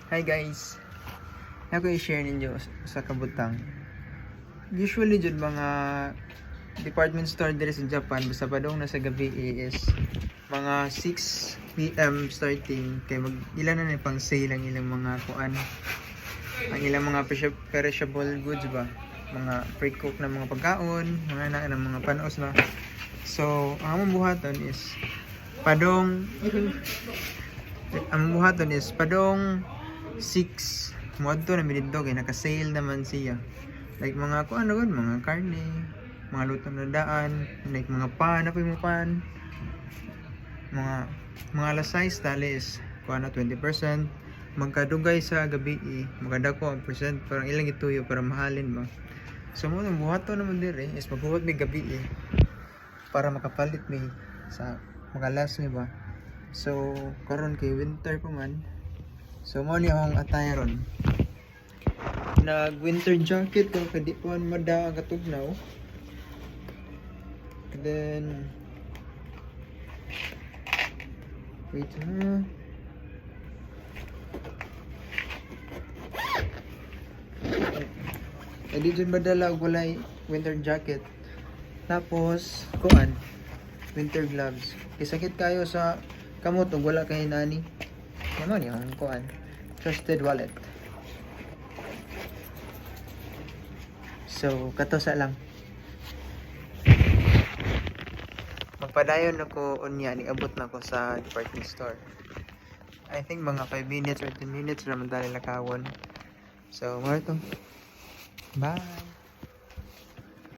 Hi guys, ako i-share ninyo sa kabutang. Usually jud mga department store diri sa Japan basta pa dong nasa gabi is mga 6 PM starting kay mag ilan na pang sale ang ilang mga kuan, ang ilang mga perishable goods ba, mga pre-cook na mga pagkaon, mga na mga panos na. So ang among buhaton is padong padong 6 modto na midto kay naka-sale naman siya. Like mga kuan gud, mga karne, mga luto na daan, like mga pan, apa yung pan, mga alas 6 talis kuan na 20%. Magkadugay sa gabi magkadako ang percent parang ilang ituyo para mahalin ba. So mo nang buhaton naman dire is magbuhat mi gabi para makapalit mi sa mga last ni ba. So karon kay winter pa man. So mo ni akong attire ron. Nag winter jacket ko kay di pa mada ang katugnaw. And then wait ha. Di dyan madala og walay winter jacket. Tapos kuan winter gloves. Kay sakit kayo sa kamot ug wala kay nani. Naman yung kuan trusted wallet. So kato sa lang magpadayon ako unya ni abot na ko sa department store. I think mga 5 minutes or 10 minutes naman dali lakawon. So mo to. Bye.